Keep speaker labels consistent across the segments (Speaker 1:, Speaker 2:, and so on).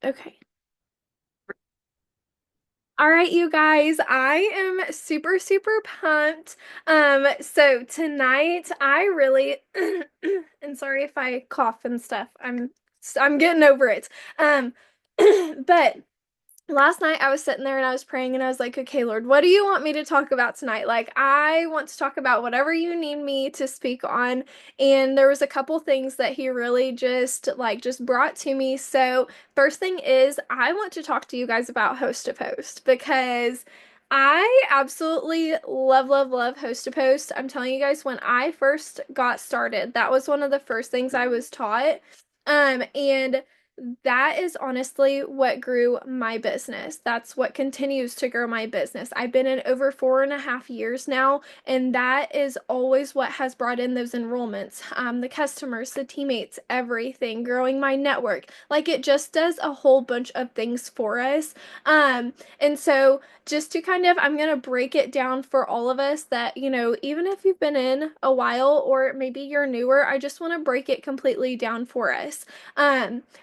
Speaker 1: Okay. All right, you guys, I am super, super pumped. So tonight I really, and sorry if I cough and stuff. I'm getting over it. Um, but last night I was sitting there and I was praying and I was like, okay, Lord, what do you want me to talk about tonight? Like, I want to talk about whatever you need me to speak on. And there was a couple things that he really just brought to me. So, first thing is, I want to talk to you guys about Host to Post because I absolutely love, love, love Host to Post. I'm telling you guys, when I first got started, that was one of the first things I was taught. And that is honestly what grew my business. That's what continues to grow my business. I've been in over 4.5 years now, and that is always what has brought in those enrollments, the customers, the teammates, everything, growing my network. Like it just does a whole bunch of things for us. And so just to kind of, I'm going to break it down for all of us that, even if you've been in a while or maybe you're newer, I just want to break it completely down for us.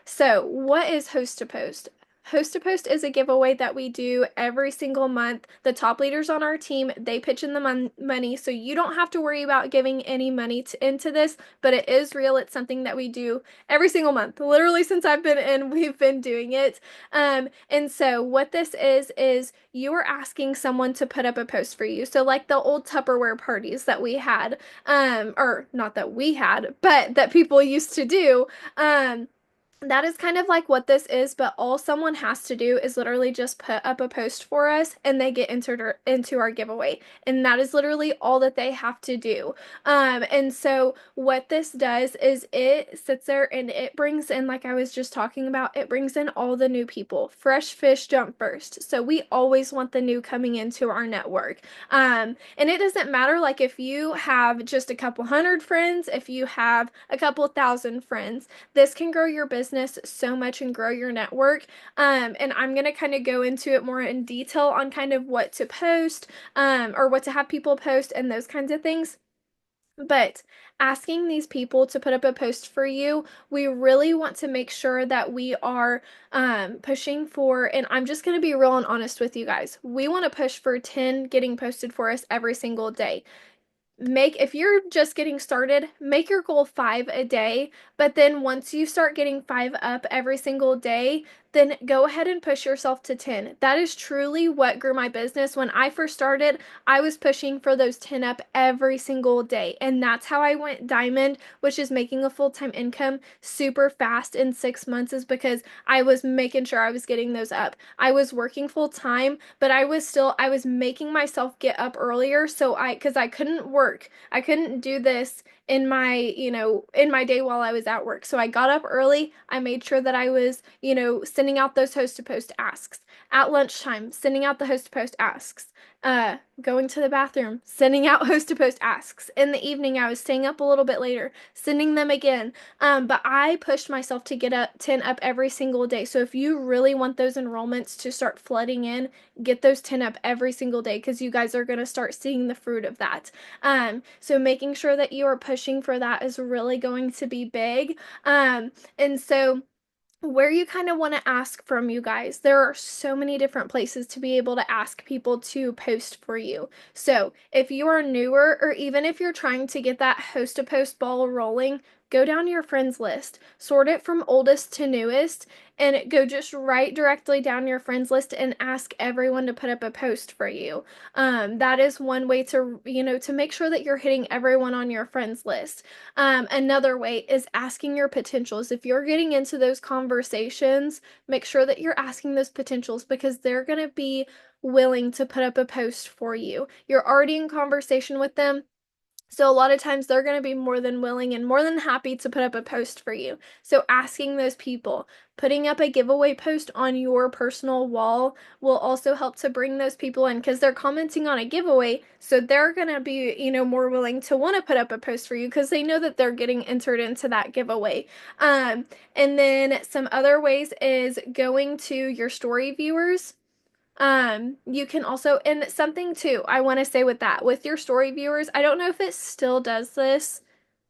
Speaker 1: So, what is Host to Post? Host to Post is a giveaway that we do every single month. The top leaders on our team, they pitch in the money, so you don't have to worry about giving any money into this, but it is real. It's something that we do every single month. Literally since I've been in, we've been doing it. And so what this is you are asking someone to put up a post for you. So like the old Tupperware parties that we had, or not that we had, but that people used to do. That is kind of like what this is, but all someone has to do is literally just put up a post for us and they get entered into our giveaway. And that is literally all that they have to do. And so what this does is it sits there and it brings in, like I was just talking about, it brings in all the new people. Fresh fish jump first. So we always want the new coming into our network. And it doesn't matter like if you have just a couple hundred friends, if you have a couple thousand friends, this can grow your business so much and grow your network. And I'm going to kind of go into it more in detail on kind of what to post, or what to have people post and those kinds of things. But asking these people to put up a post for you, we really want to make sure that we are pushing for, and I'm just going to be real and honest with you guys. We want to push for 10 getting posted for us every single day. If you're just getting started, make your goal 5 a day, but then once you start getting 5 up every single day, then go ahead and push yourself to 10. That is truly what grew my business. When I first started, I was pushing for those 10 up every single day, and that's how I went diamond, which is making a full-time income super fast in 6 months, is because I was making sure I was getting those up. I was working full time, but I was making myself get up earlier because I couldn't work. I couldn't do this in my day while I was at work. So I got up early. I made sure that I was, sending out those host to post asks. At lunchtime, sending out the host to post asks. Going to the bathroom, sending out host to post asks. In the evening, I was staying up a little bit later, sending them again. But I pushed myself to get up 10 up every single day. So if you really want those enrollments to start flooding in, get those 10 up every single day because you guys are going to start seeing the fruit of that. So making sure that you are pushing for that is really going to be big. And so where you kind of want to ask from you guys. There are so many different places to be able to ask people to post for you. So if you are newer, or even if you're trying to get that host to post ball rolling, go down your friends list, sort it from oldest to newest, and go just right directly down your friends list and ask everyone to put up a post for you. That is one way to make sure that you're hitting everyone on your friends list. Another way is asking your potentials. If you're getting into those conversations, make sure that you're asking those potentials because they're going to be willing to put up a post for you. You're already in conversation with them. So a lot of times they're going to be more than willing and more than happy to put up a post for you. So asking those people, putting up a giveaway post on your personal wall will also help to bring those people in because they're commenting on a giveaway. So they're going to be, more willing to want to put up a post for you because they know that they're getting entered into that giveaway. And then some other ways is going to your story viewers. You can also, and something too, I want to say with that, with your story viewers, I don't know if it still does this,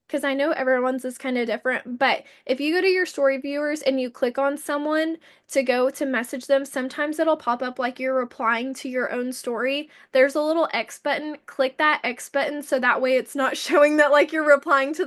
Speaker 1: because I know everyone's is kind of different, but if you go to your story viewers and you click on someone to go to message them, sometimes it'll pop up like you're replying to your own story. There's a little X button. Click that X button so that way it's not showing that like you're replying to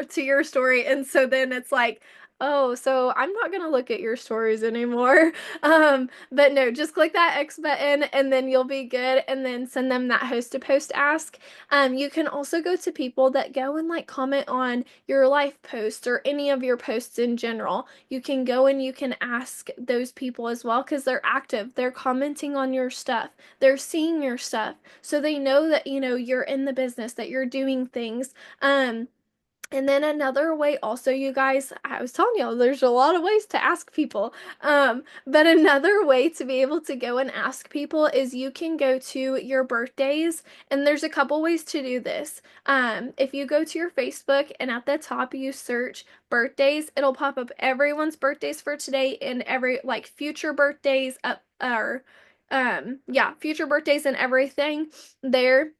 Speaker 1: to your story, and so then it's like, oh, so I'm not gonna look at your stories anymore. But no, just click that X button and then you'll be good, and then send them that host to post ask. You can also go to people that go and like comment on your life posts or any of your posts in general. You can go and you can ask those people as well because they're active. They're commenting on your stuff. They're seeing your stuff. So they know that, you're in the business, that you're doing things. And then another way also, you guys, I was telling you, there's a lot of ways to ask people. But another way to be able to go and ask people is you can go to your birthdays, and there's a couple ways to do this. If you go to your Facebook and at the top you search birthdays, it'll pop up everyone's birthdays for today and every like future birthdays up or yeah, future birthdays and everything there,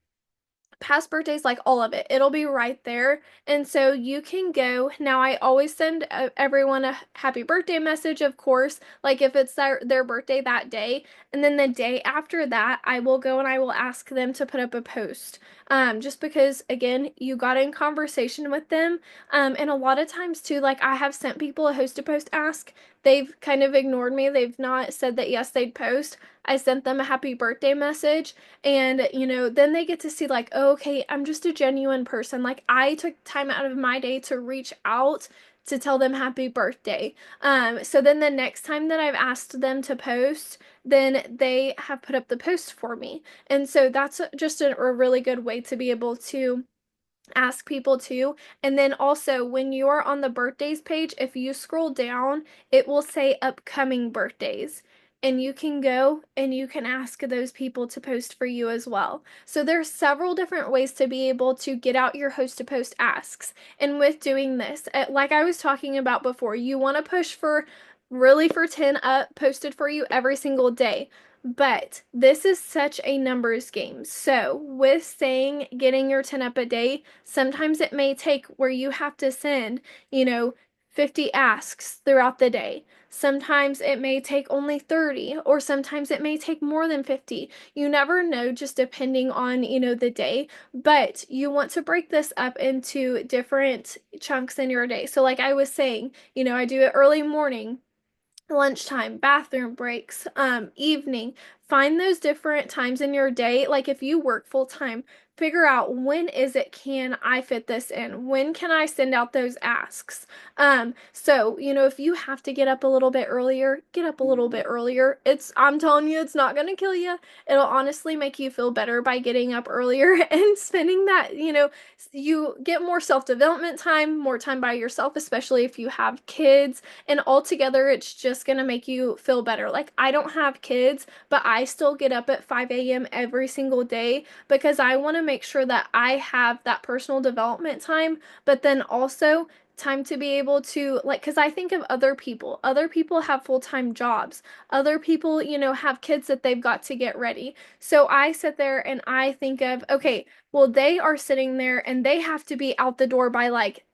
Speaker 1: past birthdays, like all of it. It'll be right there. And so you can go. Now, I always send everyone a happy birthday message, of course, like if it's their birthday that day. And then the day after that, I will go and I will ask them to put up a post. Just because, again, you got in conversation with them. And a lot of times, too, like I have sent people a host to post ask. They've kind of ignored me. They've not said that yes, they'd post. I sent them a happy birthday message, and, then they get to see, like, oh, okay, I'm just a genuine person. Like, I took time out of my day to reach out to tell them happy birthday. So then the next time that I've asked them to post, then they have put up the post for me. And so that's just a really good way to be able to ask people too. And then also, when you're on the birthdays page, if you scroll down, it will say upcoming birthdays. And you can go and you can ask those people to post for you as well. So there's several different ways to be able to get out your host to post asks. And with doing this, like I was talking about before, you want to push for really for 10 up posted for you every single day. But this is such a numbers game. So, with saying getting your 10 up a day, sometimes it may take where you have to send, you know, 50 asks throughout the day. Sometimes it may take only 30, or sometimes it may take more than 50. You never know, just depending on, the day. But you want to break this up into different chunks in your day. So, like I was saying, I do it early morning, lunchtime, bathroom breaks, evening. Find those different times in your day. Like if you work full time, figure out when is it can I fit this in? When can I send out those asks? So, if you have to get up a little bit earlier, get up a little bit earlier. I'm telling you, it's not gonna kill you. It'll honestly make you feel better by getting up earlier and spending that, you get more self-development time, more time by yourself, especially if you have kids, and altogether it's just gonna make you feel better. Like I don't have kids, but I still get up at 5 a.m. every single day because I want to make sure that I have that personal development time, but then also time to be able to, like, because I think of other people. Other people have full-time jobs. Other people, have kids that they've got to get ready. So I sit there and I think of, okay, well, they are sitting there and they have to be out the door by like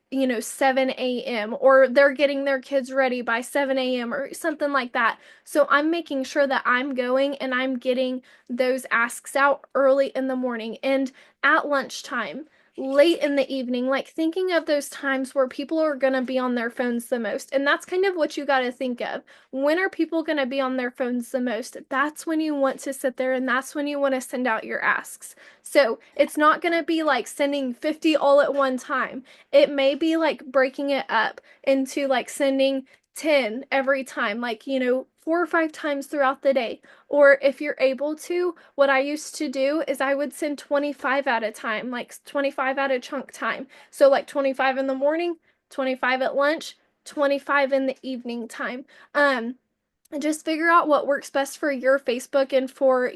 Speaker 1: 7 a.m., or they're getting their kids ready by 7 a.m. or something like that. So I'm making sure that I'm going and I'm getting those asks out early in the morning and at lunchtime, late in the evening, like thinking of those times where people are going to be on their phones the most. And that's kind of what you got to think of. When are people going to be on their phones the most? That's when you want to sit there and that's when you want to send out your asks. So it's not going to be like sending 50 all at one time. It may be like breaking it up into like sending 10 every time, like, 4 or 5 times throughout the day. Or if you're able to, what I used to do is I would send 25 at a time, like 25 at a chunk time. So, like 25 in the morning, 25 at lunch, 25 in the evening time. And just figure out what works best for your Facebook and for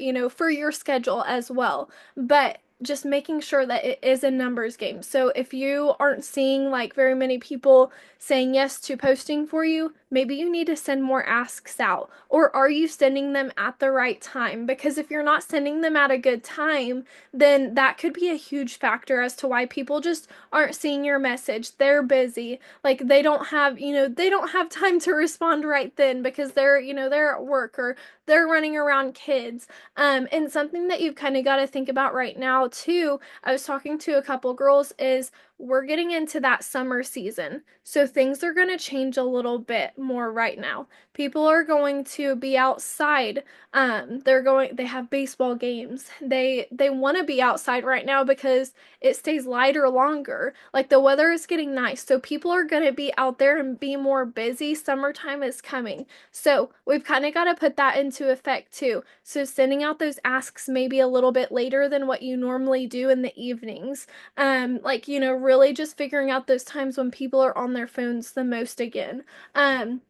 Speaker 1: your schedule as well. But just making sure that it is a numbers game. So if you aren't seeing like very many people saying yes to posting for you, maybe you need to send more asks out. Or are you sending them at the right time? Because if you're not sending them at a good time, then that could be a huge factor as to why people just aren't seeing your message. They're busy. Like they don't have, they don't have time to respond right then because they're at work or they're running around kids. And something that you've kind of got to think about right now too, I was talking to a couple girls, is we're getting into that summer season. So things are going to change a little bit more right now. People are going to be outside. They have baseball games. They want to be outside right now because it stays lighter longer. Like the weather is getting nice. So people are going to be out there and be more busy. Summertime is coming. So we've kind of got to put that into effect too. So sending out those asks maybe a little bit later than what you normally do in the evenings. Like, really just figuring out those times when people are on their phones the most again. Um,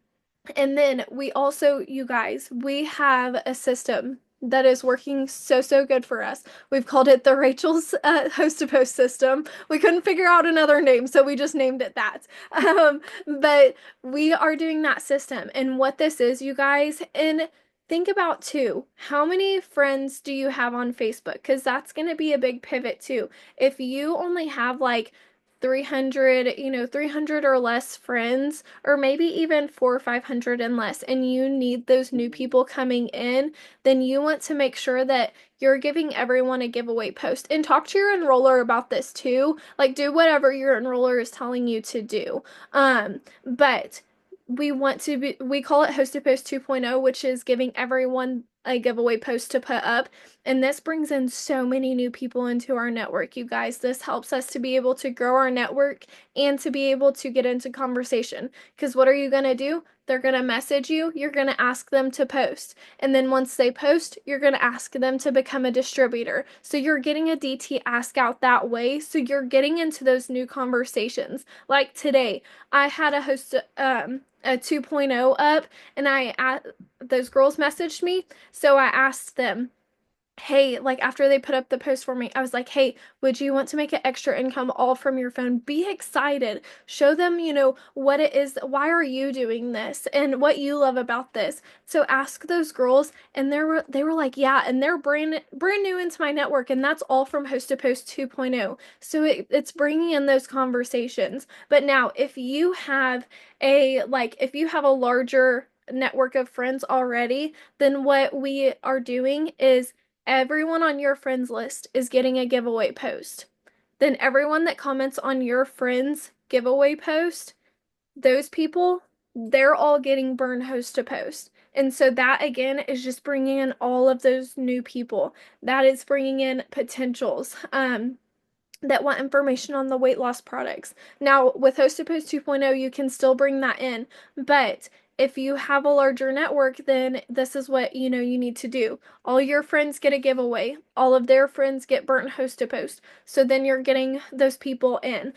Speaker 1: and then we also, you guys, we have a system that is working so, so good for us. We've called it the Rachel's host to post system. We couldn't figure out another name, so we just named it that. But we are doing that system. And what this is, you guys, and think about too, how many friends do you have on Facebook? Because that's going to be a big pivot too. If you only have like 300, 300 or less friends, or maybe even 400 or 500 and less, and you need those new people coming in, then you want to make sure that you're giving everyone a giveaway post. And talk to your enroller about this too. Like, do whatever your enroller is telling you to do. But we call it Host to Post 2.0, which is giving everyone a giveaway post to put up. And this brings in so many new people into our network, you guys. This helps us to be able to grow our network and to be able to get into conversation. Because what are you going to do? They're going to message you. You're going to ask them to post. And then once they post, you're going to ask them to become a distributor. So you're getting a DT ask out that way. So you're getting into those new conversations. Like today, I had a 2.0 up, and those girls messaged me. So I asked them, hey, like after they put up the post for me, I was like, hey, would you want to make an extra income all from your phone? Be excited. Show them, what it is. Why are you doing this and what you love about this? So ask those girls, and they were like, yeah, and they're brand new into my network, and that's all from Host to Post 2.0. So it's bringing in those conversations. But now, if you have a larger network of friends already, then what we are doing is everyone on your friends list is getting a giveaway post. Then everyone that comments on your friends' giveaway post, those people, they're all getting burn host to post. And so that again is just bringing in all of those new people. That is bringing in potentials. That want information on the weight loss products. Now, with Host to Post 2.0, you can still bring that in, but if you have a larger network, then this is what you need to do. All your friends get a giveaway. All of their friends get burnt Host to Post. So then you're getting those people in.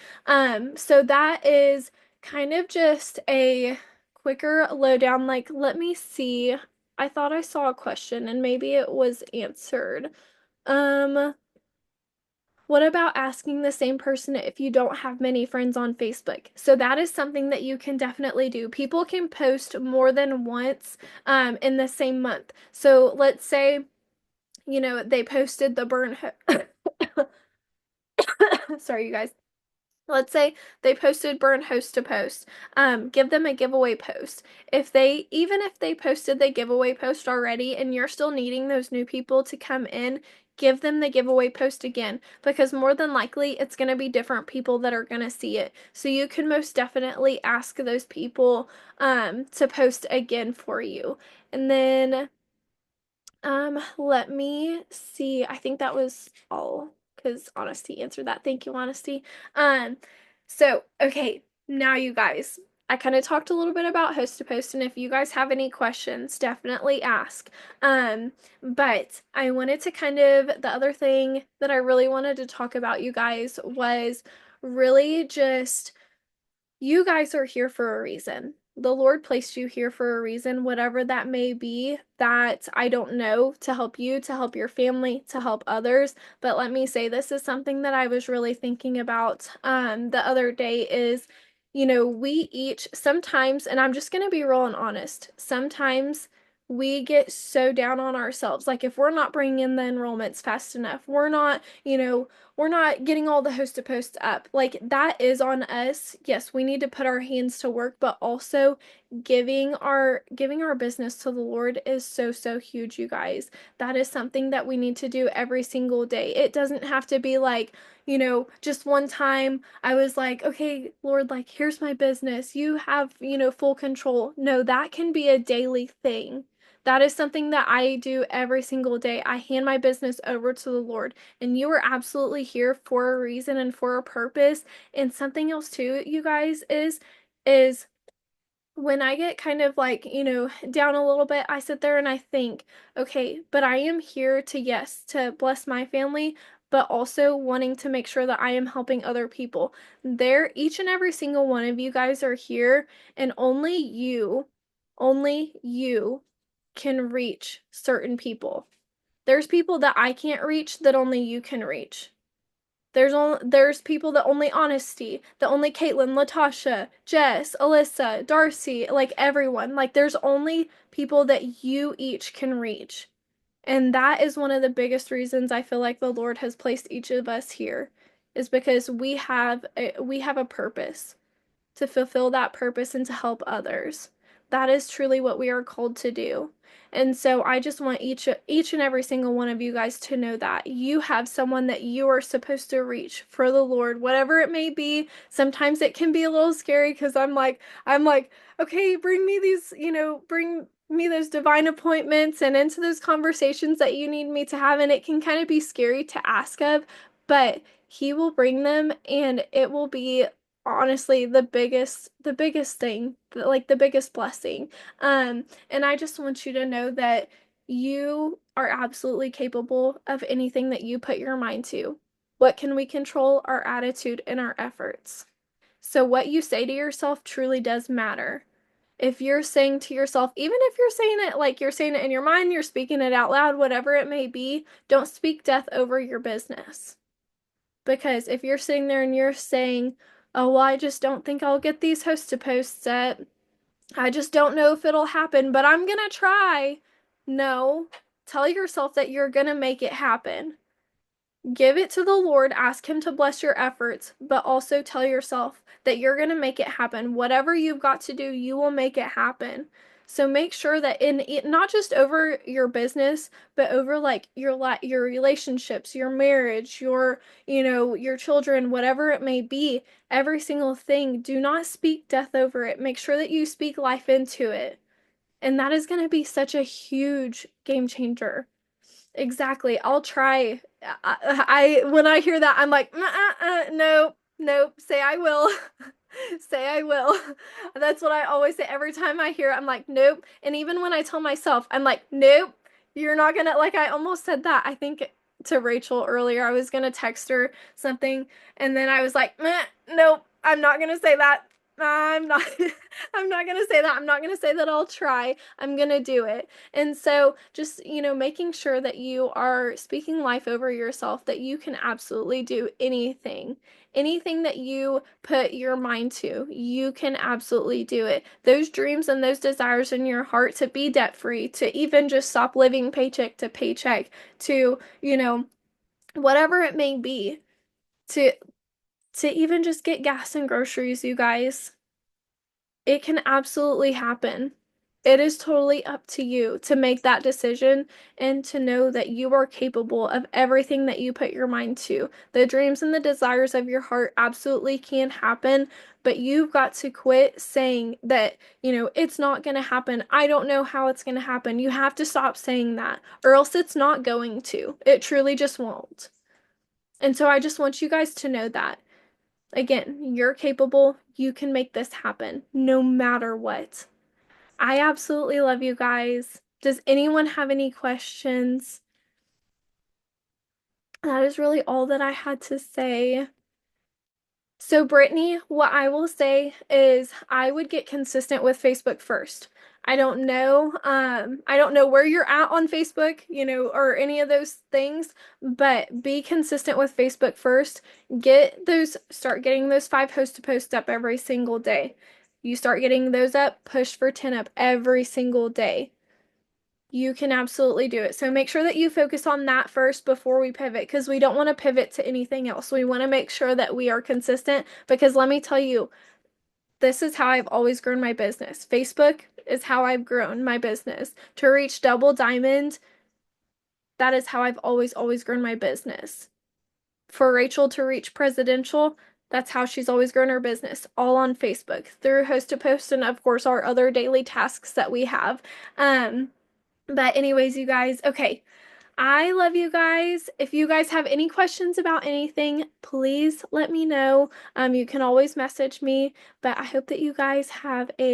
Speaker 1: So that is kind of just a quicker lowdown. Like, let me see. I thought I saw a question and maybe it was answered. Um, what about asking the same person if you don't have many friends on Facebook? So that is something that you can definitely do. People can post more than once in the same month. So let's say, they posted the burn. Sorry, you guys. Let's say they posted burn host to post. Give them a giveaway post. Even if they posted the giveaway post already and you're still needing those new people to come in, give them the giveaway post again, because more than likely it's going to be different people that are going to see it. So you can most definitely ask those people to post again for you. And then let me see. I think that was all because Honesty answered that. Thank you, Honesty. Um, okay, now you guys, I kind of talked a little bit about host to post, and if you guys have any questions, definitely ask. But I wanted to the other thing that I really wanted to talk about, you guys, was really just you guys are here for a reason. the Lord placed you here for a reason, whatever that may be, that I don't know, to help you, to help your family, to help others. But let me say, this is something that I was really thinking about the other day is, we each sometimes, and I'm just going to be real and honest, sometimes we get so down on ourselves. Like if we're not bringing in the enrollments fast enough, we're not getting all the host to posts up. Like that is on us. Yes, we need to put our hands to work, but also giving our business to the Lord is so so huge, you guys. That is something that we need to do every single day. It doesn't have to be like, just one time I was like, okay, Lord, like here's my business. You have, full control. No, that can be a daily thing. That is something that I do every single day. I hand my business over to the Lord. And you are absolutely here for a reason and for a purpose. And something else too, you guys, is when I get kind of like, down a little bit, I sit there and I think, okay, but I am here to, yes, to bless my family, but also wanting to make sure that I am helping other people. Each and every single one of you guys are here, and only you can reach certain people. There's people that I can't reach that only you can reach. There's people that only Honesty, that only Caitlin, Latasha, Jess, Alyssa, Darcy, like everyone. Like there's only people that you each can reach. And that is one of the biggest reasons I feel like the Lord has placed each of us here, is because we have a purpose to fulfill that purpose and to help others. That is truly what we are called to do. And so I just want each and every single one of you guys to know that you have someone that you are supposed to reach for the Lord, whatever it may be. Sometimes it can be a little scary because I'm like, okay, bring me those divine appointments and into those conversations that you need me to have, and it can kind of be scary to ask of, but he will bring them, and it will be honestly the biggest thing, like the biggest blessing. And I just want you to know that you are absolutely capable of anything that you put your mind to. What can we control? Our attitude and our efforts. So what you say to yourself truly does matter. If you're saying to yourself, even if you're saying it like you're saying it in your mind, you're speaking it out loud, whatever it may be, don't speak death over your business. Because if you're sitting there and you're saying, oh, well, I just don't think I'll get these host to post set. I just don't know if it'll happen, but I'm gonna try. No, tell yourself that you're gonna make it happen. Give it to the Lord, ask Him to bless your efforts, but also tell yourself that you're going to make it happen. Whatever you've got to do, you will make it happen. So make sure that in it, not just over your business, but over like your relationships, your marriage, your children, whatever it may be, every single thing, do not speak death over it. Make sure that you speak life into it. And that is going to be such a huge game changer. Exactly. I'll try. When I hear that, I'm like, nope, nope. Say I will. Say I will. That's what I always say every time I hear it. I'm like, nope. And even when I tell myself, I'm like, nope, you're not gonna, like, I almost said that. I think to Rachel earlier, I was gonna text her something, and then I was like, nope, I'm not gonna say that. I'm not, I'm not gonna say that. I'm not gonna say that I'll try. I'm gonna do it. And so just, making sure that you are speaking life over yourself, that you can absolutely do anything. Anything that you put your mind to, you can absolutely do it. Those dreams and those desires in your heart to be debt free, to even just stop living paycheck to paycheck, to, whatever it may be, to even just get gas and groceries, you guys. It can absolutely happen. It is totally up to you to make that decision and to know that you are capable of everything that you put your mind to. The dreams and the desires of your heart absolutely can happen, but you've got to quit saying that, it's not going to happen. I don't know how it's going to happen. You have to stop saying that, or else it's not going to. It truly just won't. And so I just want you guys to know that. Again, you're capable. You can make this happen no matter what. I absolutely love you guys. Does anyone have any questions? That is really all that I had to say. So, Brittany, what I will say is I would get consistent with Facebook first. I don't know where you're at on Facebook, or any of those things, but be consistent with Facebook first. Start getting those 5 post up every single day. You start getting those up, push for 10 up every single day. You can absolutely do it. So make sure that you focus on that first before we pivot because we don't want to pivot to anything else. We want to make sure that we are consistent because let me tell you, this is how I've always grown my business. Facebook is how I've grown my business. To reach double diamond, that is how I've always grown my business. For Rachel to reach presidential, that's how she's always grown her business, all on Facebook through host to post and of course our other daily tasks that we have. But anyways, you guys, okay. I love you guys. If you guys have any questions about anything, please let me know. You can always message me, but I hope that you guys have a